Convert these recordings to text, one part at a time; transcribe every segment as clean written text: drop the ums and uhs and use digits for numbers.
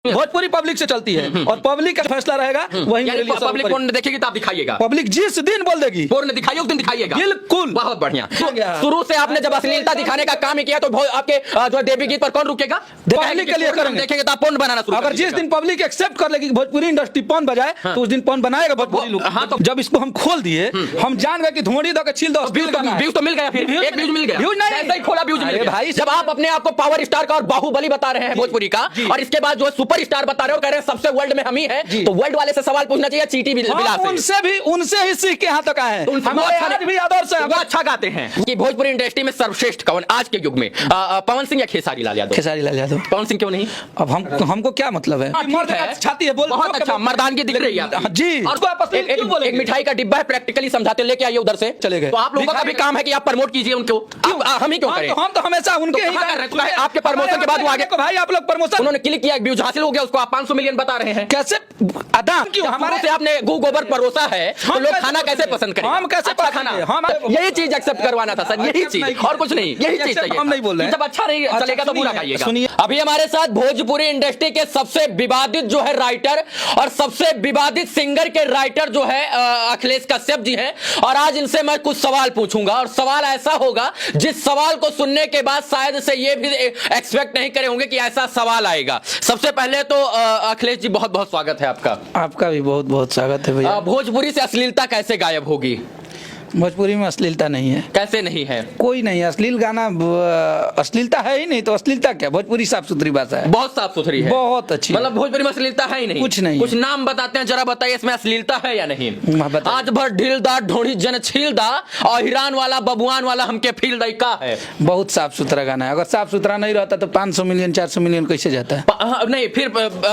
Bhojpuri public से चलती है और पब्लिक का फैसला रहेगा वही मेरे लिए पब्लिक पोर्न देखेगी तो आप दिखाइएगा, पब्लिक जिस दिन बोल देगी पोर्न दिखाइए उस दिन दिखाइएगा। बिल्कुल, बहुत बढ़िया। हो गया। शुरू से आपने जब अश्लीलता दिखाने का काम किया तो आपके जो देवी गीत पर कौन रुकेगा? पब्लिक के लिए करेंगे, देखेंगे तो आप पोर्न बनाना शुरू अगर जिस दिन पब्लिक एक्सेप्ट कर लेगी भोजपुरी इंडस्ट्री पॉन बजाए तो उस दिन पॉन बनाएगा भोजपुरी लोग। हाँ, तो जब इसको हम खोल दिए हम जान गए कि धोड़ी दो के छील दो, व्यूज तो मिल गया, फिर एक व्यूज मिल गया, व्यूज नहीं, ऐसा ही खोला व्यूज मिल गया भाई। जब आप अपने आप को पावर स्टार का और बाहुबली बता रहे हैं भोजपुरी का, और इसके बाद जो सुपर स्टार बता रहे हो, कह रहे हैं सबसे वर्ल्ड में हम ही है, तो वर्ल्ड वाले से सवाल पूछना चाहिए चीटी बिला से। उनसे ही सीख के यहाँ तक आए हैं। हमारे आज भी आदर्श है, वो अच्छा गाते हैं कि भोजपुरी इंडस्ट्री में सर्वश्रेष्ठ कौन आज के युग में, पवन सिंह या खेसारी लाल यादव? खेसारी लाल यादव। पवन सिंह क्यों नहीं? अब हमको क्या मतलब है? छाती है, बोल बहुत अच्छा, मर्दानगी दिख रही है जी। और एक मिठाई का डिब्बा है, प्रैक्टिकली समझाते लेके आइए उधर से चले गए। तो आप लोगों का भी काम है कि आप प्रमोट कीजिए उनको, हम ही क्यों करें? हम तो हमेशा उनके ही कर रहे हैं। आपके प्रमोशन के बाद वो आगे भाई आप लोग प्रमोशन उन्होंने क्लिक किया, व्यूज हासिल हो गया, उसको आप 500 मिलियन बता रहे हैं। कैसे अदा क्यों हमारे से आपने गू गोबर परोसा है तो लोग खाना कैसे पसंद करें? हम कैसे अच्छा खाना, हम यही चीज एक्सेप्ट करवाना था सर, यही चीज और कुछ नहीं, यही चीज चाहिए। हम नहीं बोल रहे हैं। जब अच्छा नहीं चलेगा तो बुरा खाइएगा। सुनिए, अभी हमारे साथ भोजपुरी इंडस्ट्री के सबसे विवादित जो है राइटर और सबसे विवादित सिंगर के राइटर जो है अखिलेश कश्यप जी हैं, और आज इनसे मैं कुछ सवाल पूछूंगा और सवाल ऐसा होगा जिस सवाल को सुनने के बाद शायद से ये भी एक्सपेक्ट नहीं करे होंगे कि ऐसा सवाल आएगा। सबसे पहले तो अखिलेश जी बहुत बहुत स्वागत है आपका। आपका भी बहुत बहुत स्वागत है भैया। भोजपुरी से अश्लीलता कैसे गायब होगी? भोजपुरी में अश्लीलता नहीं है। कैसे नहीं है? कोई नहीं, अश्लील गाना अश्लीलता है ही नहीं, तो अश्लीलता क्या? भोजपुरी साफ सुथरी भाषा है, बहुत साफ सुथरी है, बहुत अच्छी। मतलब भोजपुरी में अश्लीलता है ही नहीं, कुछ नहीं। कुछ नाम बताते हैं, जरा बताइए इसमें अश्लीलता है या नहीं? आज भर ढीलदा ढोड़ी जन छीलदा और हिरान वाला बबुआन वाला हमके फील दई का है। बहुत साफ सुथरा गाना है। अगर साफ सुथरा नहीं रहता तो 500 मिलियन 400 मिलियन कैसे जाता है? नहीं,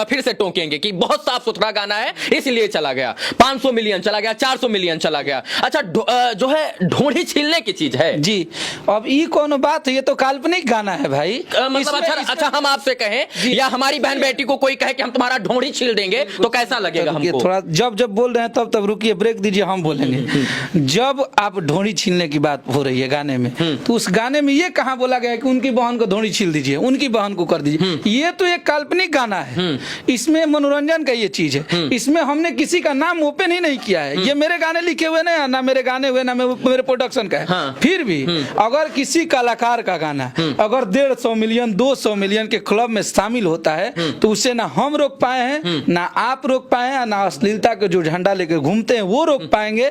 फिर से टोकेंगे कि बहुत साफ सुथरा गाना है इसलिए चला गया, 500 मिलियन चला गया, 400 मिलियन चला गया। अच्छा जो है ढोड़ी छीलने की चीज है जी। अब ये कौन बात है? ये तो काल्पनिक गाना है भाई। मतलब अच्छा हम आपसे कहें या हमारी बहन बेटी को कोई कहे कि हम तुम्हारा ढोड़ी छील देंगे तो कैसा लगेगा हमको? थोड़ा जब बोल रहे हैं तब रुकिए, ब्रेक दीजिए, हम बोलेंगे। जब आप ढोड़ी छीलने की बात हो रही है गाने में, तो उस गाने में ये कहाँ बोला गया है कि उनकी बहन को ढोड़ी छील दीजिए, उनकी बहन को कर दीजिए? ये तो एक काल्पनिक गाना है, इसमें मनोरंजन का ये चीज है, इसमें हमने किसी का नाम ओपन ही नहीं किया है। ये मेरे गाने लिखे हुए नहीं, ना मेरे गाने हुए, ना मेरे प्रोडक्शन का है। हाँ। फिर भी अगर किसी कलाकार का गाना अगर 150 मिलियन 200 मिलियन के क्लब में शामिल होता है तो उसे ना हम रोक पाए हैं, ना आप रोक पाए हैं, ना अश्लीलता के जो झंडा लेकर घूमते हैं वो रोक पाएंगे।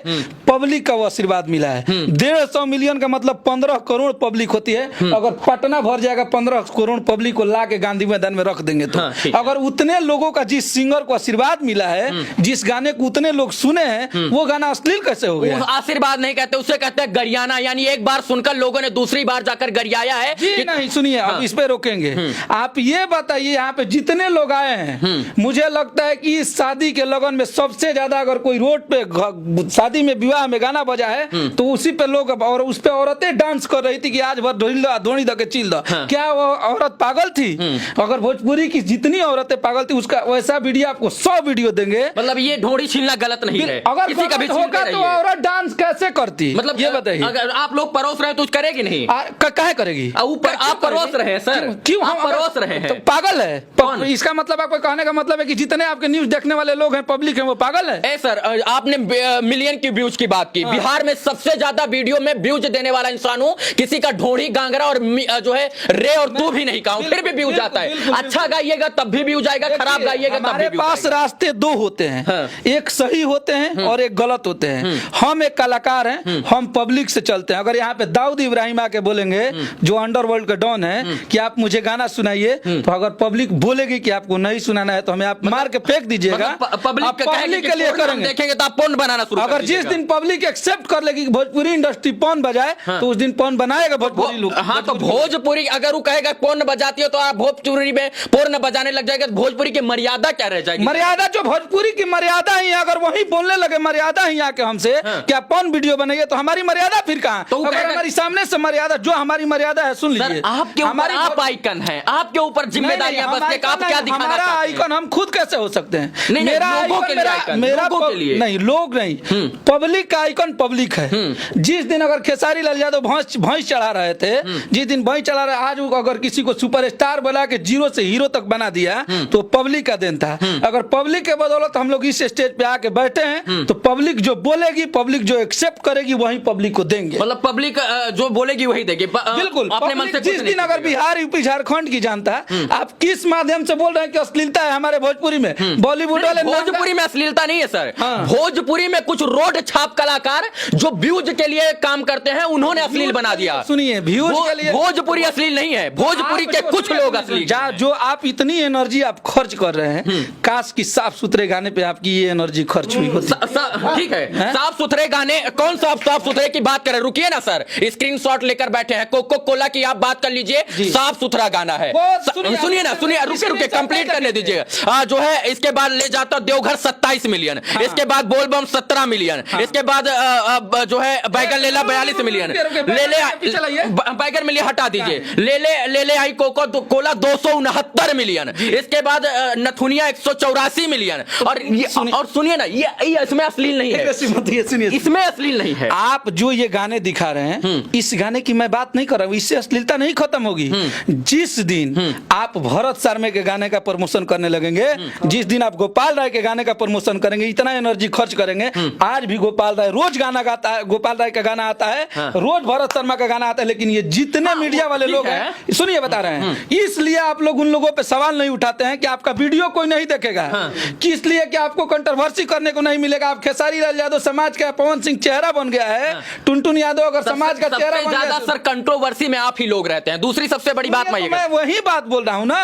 पब्लिक का वो आशीर्वाद मिला है। 150 मिलियन का मतलब 15 करोड़ पब्लिक होती है। अगर पटना भर जाएगा 15 करोड़ पब्लिक को ला के गांधी मैदान में रख देंगे तो अगर उतने लोगों का जिस सिंगर को आशीर्वाद मिला है, जिस गाने को उतने लोग सुने हैं, वो गाना अश्लील कैसे हो गया? आशीर्वाद नहीं कहते, उसे कहते हैं गरियाना, यानी एक बार सुनकर लोगों ने दूसरी बार जाकर गरियाया है जी। नहीं सुनिए, अब इस पे रोकेंगे। आप ये बताइए, यहाँ पे जितने लोग आए हैं, मुझे लगता है कि इस शादी के लगन में सबसे ज्यादा अगर कोई रोड पे शादी में विवाह में गाना बजा है तो उसी पे लोग, और उस पे औरतें डांस कर रही थी कि आज भर ढोड़ी दो के चिल दो। क्या वो औरत पागल थी? अगर भोजपुरी की जितनी औरतें पागल थी उसका वैसा वीडियो आपको 100 वीडियो देंगे। मतलब ये ढोड़ी छीलना गलत नहीं है, अगर किसी का भी होगा तो औरत डांस कैसे करती? मतलब ये बताइए। अगर आप लोग परोस रहे हैं तो करेगी नहीं? काहे करेगी? ऊपर आप परोस रहे हैं सर, क्यों आप परोस रहे हैं? तो पागल है कौन? इसका मतलब आपको कहने का मतलब है कि जितने आपके न्यूज देखने वाले लोग हैं, पब्लिक है, वो पागल है? ए सर, आपने मिलियन की व्यूज की बात की। बिहार में सबसे ज्यादा वीडियो में व्यूज देने वाला इंसान हूं। किसी का ढोड़ी गांगरा और जो है रे और तू भी नहीं कहूं, फिर भी व्यूज आता है। अच्छा गाइएगा तब भी व्यूज आएगा, खराब गाइएगा तब भी हमारे पास रास्ते दो होते हैं, एक सही होते हैं और एक गलत होते हैं। हम एक कलाकार हैं, हम पब्लिक से चलते हैं। अगर यहाँ पे दाऊद इब्राहिम आके बोलेंगे, जो अंडरवर्ल्ड के डॉन है, कि आप मुझे गाना सुनाइए, तो अगर पब्लिक बोलेगी कि आपको नहीं सुनाना है तो हमें आप मार के फेंक दीजिएगा। पब्लिक के लिए करेंगे, देखेंगे तो आप पोर्न बनाना शुरू अगर जिस दिन पब्लिक एक्सेप्ट कर लेगी कि भोजपुरी इंडस्ट्री पोर्न बजाए तो उस दिन पोर्न बनाएगा भोजपुरी लोग। हाँ, तो भोजपुरी अगर वो कहेगा पोर्न बजाती हो तो आप भोजपुरी में पोर्न बजाने लग जाएगा, भोजपुरी की मर्यादा क्या रह जाएगी? मर्यादा जो भोजपुरी की मर्यादा ही, अगर वही बोलने लगे मर्यादा ही आके हमसे क्या पोर्न वीडियो बनाइए तो हमारी मर्यादा फिर कहाँ? तो वो अगर कहेगा- हमारी सामने से मर्यादा, जो हमारी मर्यादा है, सुन सर लीजिए, आपके ऊपर आप आइकन हैं, आपके ऊपर जिम्मेदारियां बस एक, आप क्या दिखाना हमारा चाहते हैं? आइकन हम खुद कैसे हो सकते हैं? नहीं, मेरा लोगों के लिए मेरा आइकन, मेरा लोगों के लिए। नहीं, लोग नहीं, पब्लिक का आइकन पब्लिक है। जिस दिन अगर खेसारी लाल यादव भैंस चढ़ा रहे थे, जिस दिन भैंस चढ़ा रहे, आज वो अगर किसी को सुपरस्टार बना के जीरो से हीरो तक बना दिया तो पब्लिक का देन था। अगर पब्लिक के बदौलत हम लोग इस स्टेज पे आके बैठे हैं तो पब्लिक जो बोलेगी, पब्लिक जो एक्सेप्ट करेगी, वही पब्लिक को देंगे। मतलब पब्लिक जो बोलेगी वही देगी। बिल्कुल, अपने मन से पब्लिक जिस दिन अगर बिहार, यूपी, झारखंड की जानता है, आप किस माध्यम से बोल रहे हैं कि अश्लीलता है हमारे भोजपुरी में? बॉलीवुड वाले भोजपुरी में अश्लीलता नहीं है सर। हाँ। भोजपुरी में कुछ रोड छाप कलाकार जो व्यूज के लिए काम करते हैं, उन्होंने अश्लील बना दिया। सुनिए, व्यूज के लिए भोजपुरी अश्लील नहीं है, भोजपुरी के कुछ लोग अश्लील हैं। जो आप इतनी एनर्जी आप खर्च कर रहे हैं, काश की साफ सुथरे गाने पे आपकी ये एनर्जी खर्च हुई होती। ठीक है, साफ सुथरे गाने, कौन साफ सुथरे की बात करें? रुकिए ना सर, स्क्रीनशॉट लेकर बैठे हैं, कोको कोला की आप बात कर लीजिए, साफ सुथरा गाना है। सुनिए ना, सुनिए, रुके कंप्लीट करने दीजिए। जो है इसके बाद ले जाता देवघर 27 मिलियन, इसके बाद बोलबम 17 मिलियन, इसके बाद जो है बैगन लेला 42 मिलियन, बैगन मिलियन हटा दीजिए, ले ले आई कोको कोला 269 मिलियन, इसके बाद नथुनिया 184 मिलियन। और सुनिए ना, ये इसमें अश्लील नहीं है, इसमें अश्लील नहीं है। आप जो ये गाने दिखा रहे हैं, इस गाने की मैं बात नहीं कर रहा हूं, इससे अश्लीलता नहीं खत्म होगी। जिस दिन आप भरत शर्मा के गाने का प्रमोशन करने लगेंगे, जिस दिन आप गोपाल राय के गाने का प्रमोशन करेंगे, इतना एनर्जी खर्च करेंगे। आज भी गोपाल राय रोज गाना गाता है, गोपाल राय का गाना आता है, रोज भरत शर्मा का गाना आता है, लेकिन ये जितने मीडिया वाले लोग हैं, सुनिए बता रहे हैं, इसलिए आप लोग उन लोगों पे सवाल नहीं उठाते हैं कि आपका वीडियो कोई नहीं देखेगा, कि इसलिए कि आपको कंट्रोवर्सी करने को नहीं मिलेगा। आप खेसारी लाल यादव समाज का, पवन सिंह चेहरा बन गया है, टुनटुन यादव अगर समाज का चेहरा बन गया, ज्यादा सर कंट्रोवर्सी में आप ही लोग रहते हैं। दूसरी सबसे बड़ी बात मैं वही बात बोल रहा हूं ना,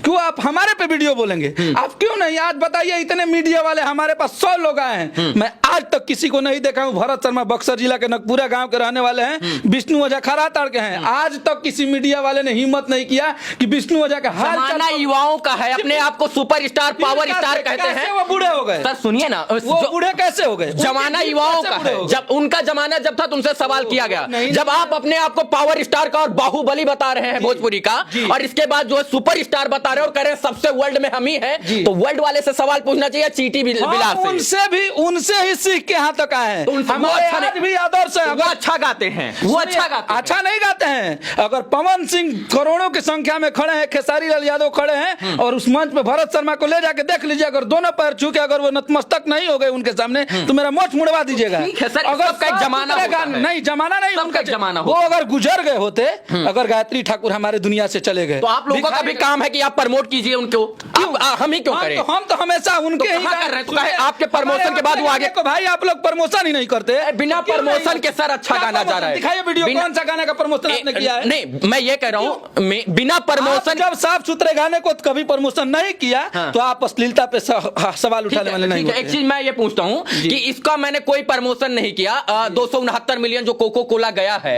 क्यों आप हमारे पे वीडियो बोलेंगे? आप क्यों नहीं? आज बताइए, इतने मीडिया वाले हमारे पास 100 लोग आए हैं, मैं आज तक किसी को नहीं देखा हूं। भरत शर्मा बक्सर जिला के नकपुरा गांव के रहने वाले हैं, विष्णु ओझा खराताड़ के हैं, आज तक किसी मीडिया वाले ने हिम्मत नहीं किया कि विष्णु ओझा का हाल जमाना युवाओं का है, अपने आप को सुपरस्टार, पावर स्टार कहते हैं। वो बूढ़े हो गए सर सुनिए ना, वो बूढ़े कैसे हो गए? जमाना युवाओं का है, जब उनका जमाना जब था तो उनसे सवाल किया गया। जब आप अपने आप को पावर स्टार का और बाहुबली बता रहे हैं भोजपुरी का, और इसके बाद जो है सुपर स्टार बता रहे हैं और कह रहे हैं सबसे वर्ल्ड में हम ही हैं, तो वर्ल्ड वाले से सवाल पूछना चाहिए चीटी बिलास से। उनसे ही सीख के यहाँ तक आए हैं। हमारे आज भी आदर्श है, वो अच्छा गाते हैं, वो अच्छा गाते हैं। अच्छा नहीं गाते हैं। अगर पवन सिंह करोड़ों की संख्या में खड़े हैं, खेसारी लाल यादव खड़े हैं, और उस मंच पे भरत शर्मा को ले जाके देख लीजिए, अगर दोनों पैर छू के अगर वो नतमस्तक नहीं हो गए उनके सामने, तो मेरा मोछ मुड़वा दीजिएगा। अगर जमाना नहीं, जमाना नहीं, उनका जमाना वो अगर गुजर गए होते, अगर गायत्री ठाकुर हमारे दुनिया से चले गए, तो आप लोगों का भी काम है कि आप प्रमोट कीजिए उनको। हम ही क्यों करें? हम तो हमेशा उनके ही कर रहे हैं, तो कहे आपके प्रमोशन के बाद वो आगे को भाई आप लोग प्रमोशन ही नहीं करते। बिना प्रमोशन के सर अच्छा गाना जा रहा है। दिखाइए वीडियो, कौन सा गाने का प्रमोशन आपने किया है? नहीं, मैं ये कह रहा हूँ, बिना प्रमोशन, जब साफ सुथरे गाने को कभी प्रमोशन नहीं किया, तो आप अश्लीलता पे सवाल उठाने वाले नहीं। एक चीज मैं ये पूछता हूँ कि इसका मैंने कोई प्रमोशन नहीं किया, 269 मिलियन जो कोको कोला गया है,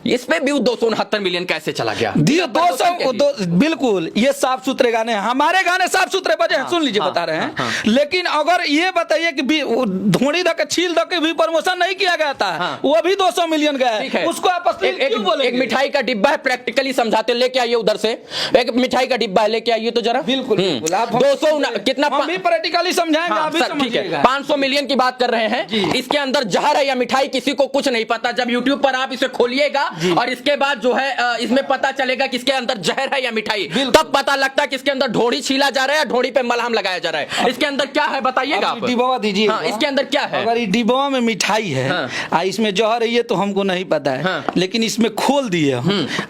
इस पे भी 269 मिलियन कैसे चला गया? 200 बिल्कुल, ये साफ सुथरे गाने हैं, हमारे गाने साफ सुथरे बजे हैं, सुन लीजिए बता रहे हैं। लेकिन अगर ये बताइए कि धोनी धके छील धके भी प्रमोशन नहीं किया गया था, वो भी 200 मिलियन गया है, उसको आप क्यों बोलेंगे? एक मिठाई का डिब्बा है, प्रैक्टिकली समझाते, लेके आइए उधर से एक मिठाई का डिब्बा है, लेके आइए तो जरा। बिल्कुल, आप 200 कितना प्रैक्टिकली समझाएंगे, आप भी समझिएगा। 500 मिलियन की बात कर रहे हैं, इसके अंदर जहर है या मिठाई किसी को कुछ नहीं पता। जब यूट्यूब पर आप इसे खोलिएगा और इसके बाद जो है इसमें पता चलेगा कि इसके अंदर जहर है या मिठाई, तब पता लगता है कि इसके अंदर ढोड़ी छीला जा रहा है, ढोड़ी पे मलहम लगाया जा रहा है। इसके अंदर क्या है बताइएगा आप? डिब्बा दीजिए। इसके अंदर क्या है? अगर डिब्बा में मिठाई है, इसमें जहर है, ये तो हमको नहीं पता है, लेकिन इसमें खोल दिए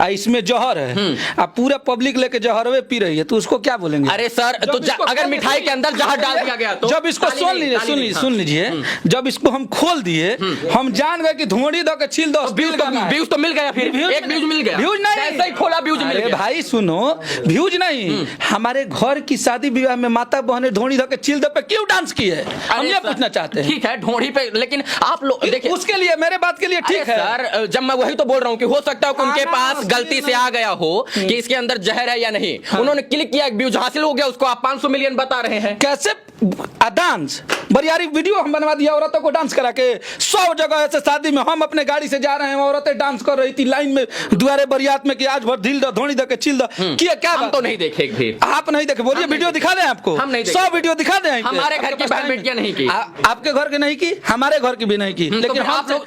इसमें जहर है, आप पूरा पब्लिक लेके जहरवे पी रही है, तो उसको क्या बोलेंगे? अरे सर, तो अगर मिठाई के अंदर जहर डाल दिया गया तो? जब इसको सुन लीजिए, जब इसको हम खोल दिए, हम जान गए कि धोड़ी दो के छील दो, व्यूज तो मिल गया, फिर एक व्यूज मिल गया। व्यूज नहीं, ऐसे ही खोला व्यूज मिल गया। भाई सुनो, व्यूज नहीं, हमारे घर की शादी विवाह में माता बहने धोड़ी धो के छील दो पे क्यों डांस की है, हम ये पूछना चाहते हैं। ठीक है, ढोड़ी पे, लेकिन आप लोग देखिए, उसके लिए, मेरे बात के लिए ठीक है सर। जब मैं वही तो बोल रहा हूँ कि हो सकता है कि उनके पास गलती से आ गया हो कि इसके अंदर जहर है या नहीं, उन्होंने क्लिक किया, व्यूज हासिल हो गया, उसको आप 500 मिलियन बता रहे हैं। कैसे? डांस बरियारी वीडियो हम बनवा दिया, औरतों को डांस करा के 100 जगह ऐसे शादी में हम अपने गाड़ी से जा रहे हैं, औरतें डांस कर रही थी लाइन में दुआरे बरियात में कि आज भर ढील दो धोनी दो के चिल दो, क्या हम तो नहीं देखे भी। आप नहीं देखे? बोलिए वीडियो दिखा दें आपको, हम नहीं 100 वीडियो दिखा दें। हमारे घर की बहन बेटियां नहीं की, आपके घर की नहीं की, हमारे घर की भी नहीं की, लेकिन आप लोग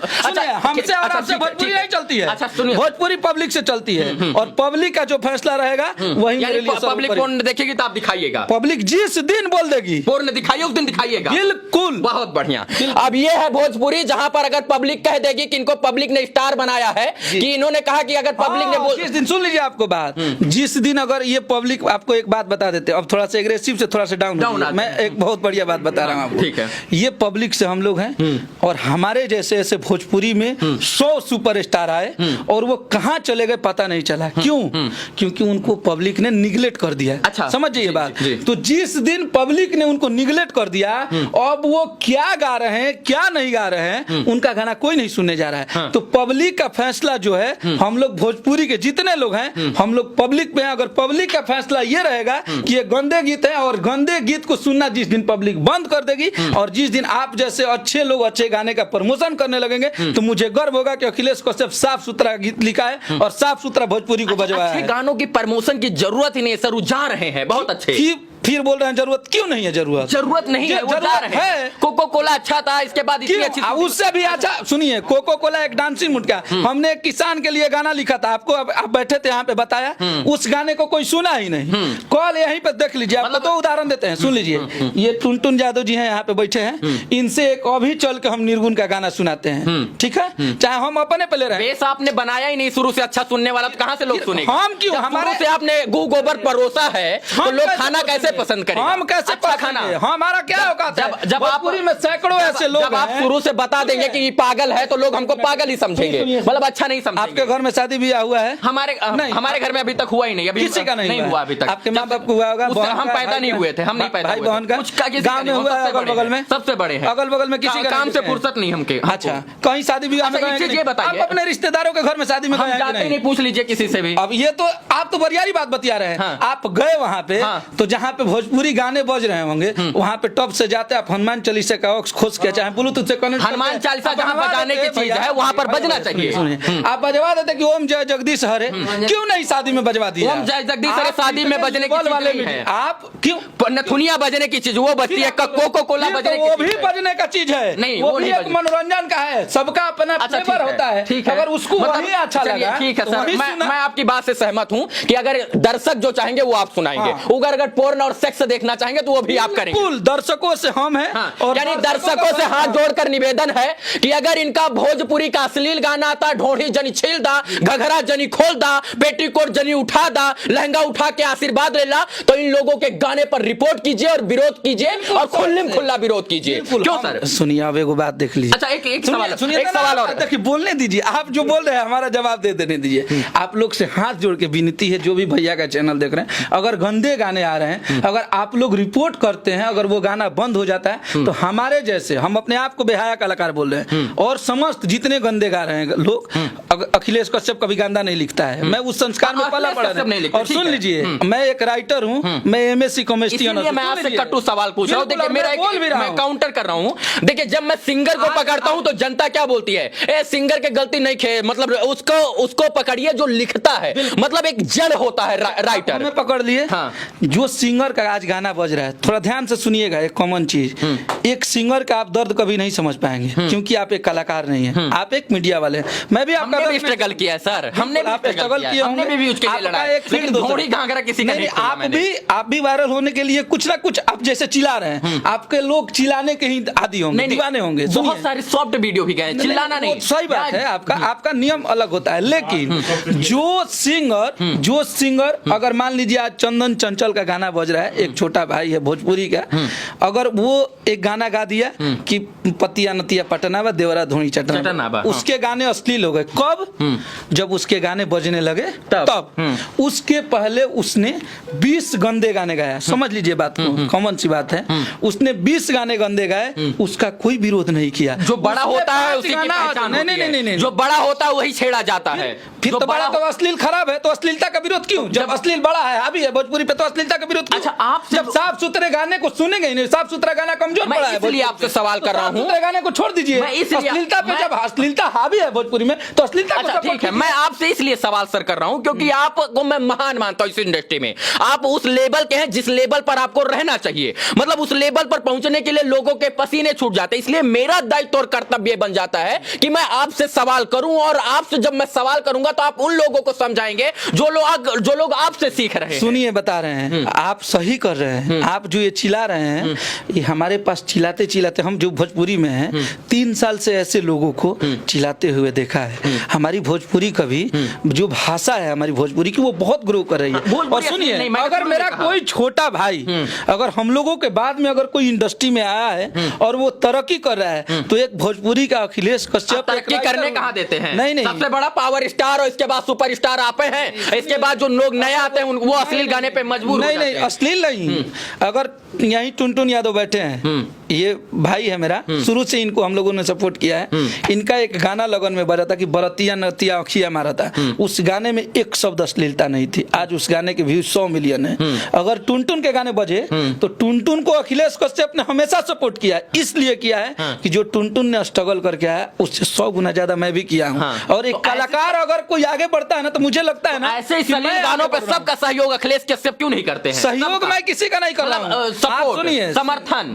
हमसे और आपसे भोजपुरी नहीं चलती है। अच्छा सुनिए, भोजपुरी पब्लिक से चलती है और पब्लिक का जो फैसला रहेगा वही मेरे लिए पब्लिक पोर्न देखेगी तो आप दिखाइएगा, पब्लिक जिस दिन बोल देगी पोर्न दिखाइए उस दिन दिखाइएगा। बिल्कुल, बहुत बढ़िया। अब ये है भोजपुरी, जहां पर अगर पब्लिक कह देगी कि इनको पब्लिक ने स्टार बनाया है, कि इन्होंने कहा कि अगर पब्लिक ने जिस दिन, सुन लीजिए आपको बात, जिस दिन अगर ये पब्लिक, आपको एक बात बता देते, अब थोड़ा सा एग्रेसिव से थोड़ा सा डाउन, मैं एक बहुत बढ़िया बात बता रहा हूँ आपको। ठीक है, ये पब्लिक से हम लोग हैं और हमारे जैसे ऐसे भोजपुरी में 100 सुपरस्टार आए और वो कहाँ चले गए पता नहीं चला। क्यों? क्योंकि उनको पब्लिक ने निगलेक्ट कर दिया। अच्छा, समझिए ये बात। तो जिस दिन पब्लिक ने उनको निगलेक्ट कर दिया, अब वो क्या गा रहे हैं क्या नहीं गा रहे हैं, उनका गाना कोई नहीं सुनने जा रहा है। तो पब्लिक का फैसला जो है, हम लोग भोजपुरी के जितने लोग हैं, हम लोग पब्लिक पे हैं। अगर पब्लिक का फैसला ये रहेगा कि ये गंदे गीत है, और गंदे गीत को सुनना जिस दिन पब्लिक बंद कर देगी, और जिस दिन आप जैसे अच्छे लोग अच्छे गाने का प्रमोशन करने लगेंगे, तो मुझे गर्व होगा कि अखिलेश कश्यप साफ सुथरा गीत लिखा है और साफ सुथरा भोजपुरी को बजवाया है। गानों की प्रमोशन की जरूरत ही नहीं है सर, वो जा रहे हैं बहुत अच्छे। फिर बोल रहे हैं जरूरत क्यों नहीं है? जरूरत नहीं है, वो जा रहे हैं। कोको कोला अच्छा था, इसके बाद इतनी अच्छी, उससे भी अच्छा। सुनिए, कोको कोला एक डांसिंग मुटका, हमने एक किसान के लिए गाना लिखा था, आपको आप बैठे थे यहाँ पे बताया, उस गाने को कोई सुना ही नहीं। कॉल यहीं पे देख लीजिए, आपको तो उदाहरण देते हैं, सुन लीजिए। ये टुनटुन यादव जी हैं, यहाँ पे बैठे हैं, इनसे एक अभी चल के हम निर्गुण का गाना सुनाते हैं, ठीक है, चाहे हम अपने पे ले रहे हैं। आपने बनाया ही नहीं शुरू से अच्छा सुनने वाला, तो कहाँ से लोग सुनेंगे? हम क्यों? हमारे से आपने गू गोबर परोसा है, तो लोग खाना कैसे पसंद करें? हम कैसे अच्छा खाना? हमारा क्या औकात है? जब आप पूरी में सैकड़ों ऐसे लोग, जब आप शुरू से बता देंगे कि ये पागल है, तो लोग हमको पागल ही समझेंगे, मतलब अच्छा नहीं समझेंगे। आपके घर में शादी ब्याह हुआ है? हमारे घर में अभी तक हुआ ही नहीं, अभी किसी का नहीं हुआ अभी तक। आपके माँ बाप को हुआ होगा? हम पैदा नहीं हुए थे, हम नहीं पैदा हुए। बहन का गाँव में हुआ है, अगल बगल में सबसे बड़े हैं, अगल बगल में किसी काम से फुर्सत नहीं हमके। अच्छा, कहीं शादी ब्याह में बताइए, अपने रिश्तेदारों के घर में शादी में जाते नहीं, पूछ लीजिए किसी से भी। अब ये तो आप तो बरियारी बात बतिया रहे हैं। आप गए वहाँ पे, तो जहाँ पे भोजपुरी गाने बज रहे होंगे, वहाँ पे टॉप से जाते आप हनुमान चालीसा का खोज के, चाहे ब्लूटूथ से कनेक्ट, हनुमान चालीसा जहाँ बजाने की चीज है वहाँ पर बजना चाहिए। आप बजवा देते कि ओम जय जगदीश हरे, क्यों नहीं शादी में बजवा दिया? ओम जय जगदीश हरे शादी में बजने की चीज नहीं है। आप क्यों? नथुनिया बजने की चीज वो बजती है, कोको कोला बजने की, वो भी बजने का चीज है नहीं, वो भी एक मनोरंजन का है, सबका अपना फ्लेवर होता है। अगर उसको वही अच्छा लगा, ठीक है सर, मैं आपकी बात से सहमत हूँ कि अगर दर्शक जो चाहेंगे वो आप सुनाएंगे, अगर पोर्न और सेक्स देखना चाहेंगे तो वो भी आप करेंगे। बिल्कुल, दर्शकों से हम हैं, और यानी दर्शकों से हाथ जोड़कर निवेदन है कि अगर इनका भोजपुरी का अश्लील गाना आता, ढोढ़ी जनी छील दा, घघरा जनी खोल दा, पेटीकोट जनी उठा दा, लहंगा उठा के आशीर्वाद ले ला, तो इन लोगों के गाने पर रिपोर्ट कीजिए और विरोध कीजिए, और खुल्लम खुल्ला विरोध कीजिए। क्यों सर? सुनिए, अब एगो बात देख लीजिए। अच्छा, एक सवाल और देखिए, बोलने दीजिए, आप जो बोल रहे हैं हमारा जवाब दे देने दीजिए। आप लोग से हाथ जोड़ के विनती है, जो भी भैया का चैनल देख रहे हैं, अगर गंदे गाने आ रहे हैं, अगर आप लोग रिपोर्ट करते हैं, अगर वो गाना बंद हो जाता है, तो हमारे जैसे, हम अपने आप को बेहाया कलाकार बोल रहे हैं, और समस्त जितने गंदे गा रहे हैं लोग, अखिलेश कश्यप कभी गंदा नहीं लिखता है, मैं उस संस्कार में पला पड़ा नहीं। और सुन लीजिए, मैं एक राइटर हूँ, मैं MSc कॉमेडियन हूँ। मैं आपसे कट्टू सवाल पूछ रहा हूँ, देखिए मेरा मैं काउंटर कर रहा हूँ। देखिए, जब मैं सिंगर को पकड़ता हूँ तो जनता क्या बोलती है, ए सिंगर के गलती नहीं खे, मतलब उसको पकड़िए जो लिखता है, मतलब एक जड़ होता है राइटर। हमें पकड़ लिए। जो सिंगर का आज गाना बज रहा है, थोड़ा ध्यान से सुनिएगा, एक कॉमन चीज, एक सिंगर का आप दर्द कभी नहीं समझ पाएंगे, क्योंकि आप एक कलाकार नहीं है, आप एक मीडिया वाले हैं। मैं भी आपका स्ट्रगल किया है सर, हमने भी स्ट्रगल किया, हमने भी उसके लिए लड़ा है, लेकिन घोड़ी घाघरा किसी का नहीं। आप भी वायरल होने के लिए कुछ ना कुछ आप जैसे चिल्ला रहे हैं, आपके लोग चिल्लाने के ही आदी होंगे, दीवाने होंगे। बहुत सारे सॉफ्ट वीडियो भी गए, चिल्लाना नहीं, सही बात है, आपका नियम अलग होता है। लेकिन जो सिंगर अगर मान लीजिए आज चंदन चंचल का गाना बज रहा है, एक छोटा भाई है भोजपुरी का, अगर वो एक गाना गा दिया कि पतिया नतिया पटना व देवरा धोनी चटना, उसके गाने अश्लील हो गए। कब? जब उसके गाने बजने लगे तब। उसके पहले उसने 20 गंदे गाने गाया, समझ लीजिए बात को, कॉमन सी बात है। उसने 20 गाने गंदे गाए, उसका कोई विरोध नहीं किया। जो बड़ा होता है उसी की पहचान होती है। नहीं, जो बड़ा होता है वही छेड़ा जाता है। फिर तो बड़ा तो अश्लील खराब है, तो अश्लीलता का विरोध क्यों? जब अश्लील बड़ा है, अभी है भोजपुरी पे, तो अश्लीलता का विरोध क्यों? अच्छा, आपसे जब साफ सुथरे गाने को सुनेंगे ही नहीं, साफ सुथरा गाना कमजोर मैं पड़ा है। इसलिए आपसे सवाल कर रहा हूं। साफ सुथरे गाने को छोड़ दीजिए, मैं इसलिए- अश्लीलता पे मैं- जब अश्लीलता हावी है भोजपुरी में तो अश्लीलता को अच्छा support ठीक है, कीजिए। मैं आपसे इसलिए सवाल सर कर रहा हूं क्योंकि आपको मैं महान मानता हूं इस इंडस्ट्री में। आप उस लेवल के हैं जिस लेवल पर आपको रहना चाहिए, मतलब उस लेवल पर पहुंचने के लिए लोगों के पसीने छूट जाते हैं। इसलिए मेरा दायित्व और कर्तव्य बन जाता है कि मैं आपसे सवाल करूं, और आपसे जब मैं सवाल करूंगा तो आप उन लोगों को समझाएंगे जो लोग आपसे सीख रहे हैं। सुनिए, बता रहे हैं, आप सही कर रहे हैं। आप जो ये चिल्ला रहे हैं, ये हमारे पास चिल्लाते चिल्लाते, हम जो भोजपुरी में हैं 3 साल से ऐसे लोगों को चिल्लाते हुए देखा है। हमारी भोजपुरी का भी जो भाषा है हमारी भोजपुरी की, वो बहुत ग्रो कर रही है। भोजपुरी और सुनिए, नहीं, मैंने अगर शुरू मेरा में कहा। कोई छोटा भाई अगर हम लोगों के बाद में अगर कोई इंडस्ट्री में आया है और वो तरक्की कर रहा है, तो एक भोजपुरी का अखिलेश कश्यप तरक्की करने कहाँ देते हैं? नहीं, सबसे बड़ा पावर स्टार और इसके बाद सुपर स्टार आप हैं। इसके बाद जो लोग नए आते हैं वो अश्लील गाने पे मजबूर हो नहीं जाते नहीं, हैं। अश्लील नहीं। अगर यहीं टुनटुन यादव बैठे हैं, ये भाई है मेरा, शुरू से इनको हम लोगों ने सपोर्ट किया है। इनका एक गाना लगन में बजा था कि बरतिया नतिया अखिया मारा था, उस गाने में एक शब्द अश्लीलता नहीं थी। आज उस गाने के व्यूज 100 मिलियन है। अगर टुनटुन के गाने बजे तो टुनटुन को अखिलेश कश्यप ने हमेशा सपोर्ट किया है। इसलिए किया है कि जो टुनटुन ने स्ट्रगल करके आया उससे 100 गुना ज्यादा मैं भी किया हूँ। और एक कलाकार अगर कोई आगे बढ़ता है ना, तो मुझे लगता है ना, ऐसे ही कि सलील मैं गानों आगे पे बढ़ रहा हूं। सबका सहयोग अखिलेश कश्यप क्यों नहीं करते हैं? सहयोग सबका। मैं किसी का नहीं कर रहा मतलब, हूं। सपोर्ट, आप सुनिए,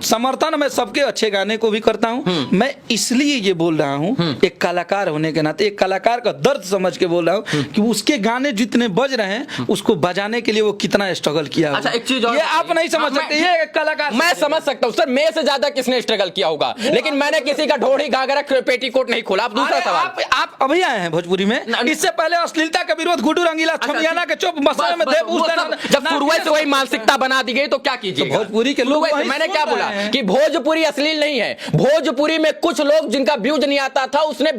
समर्थन मैं सबके अच्छे गाने को भी करता हूं। मैं इसलिए ये बोल रहा हूं, एक कलाकार होने के नाते, एक कलाकार का दर्द समझ के बोल रहा हूं कि उसके गाने जितने बज रहे हैं उसको बजाने के लिए वो कितना स्ट्रगल किया होगा। अच्छा, एक चीज और ये आप नहीं समझ सकते। ये एक कलाकार, मैं समझ सकता हूँ सर, मैं से ज्यादा किसने स्ट्रगल किया होगा, लेकिन मैंने किसी का ढोड़ी घाघरा पेटीकोट नहीं खोला। अब दूसरा अरे सवाल, आप अभी आए हैं भोजपुरी में। इससे पहले अश्लीलता का विरोध गुड्डू रंगीला छमियाना के चुप मसाले में देव उस दिन जब शुरुआत से वही मानसिकता बना दी गई तो क्या कीजिए? तो भोजपुरी के लोग वही मैंने सुन क्या रहे बोला हैं। कि भोजपुरी अश्लील नहीं है। भोजपुरी में कुछ लोग जिनका व्यूज नहीं आता था, उसने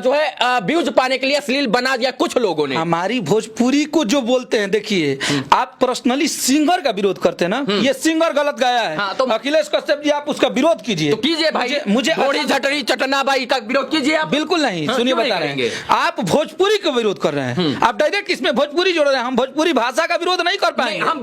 जो है व्यूज पाने के लिए अश्लील बना दिया कुछ लोगों ने। हमारी भोजपुरी को जो बोलते हैं, देखिए आप पर्सनली सिंगर का विरोध करते हैं ना, ये सिंगर गलत गाया है। हाँ, तो अखिलेश कश्यप जी आप उसका विरोध कीजिए। तो कीजिए भाई, मुझे थोड़ी झटरी चटना बाई का विरोध कीजिए आप। बिल्कुल नहीं। हाँ, सुनिए, क्यों बता नहीं रहे हैं, करेंगे? आप भोजपुरी का विरोध कर रहे हैं। आप डायरेक्ट इसमें भोजपुरी जोड़ रहे हैं। हम भोजपुरी भाषा का विरोध नहीं कर नहीं, पाएंगे। हम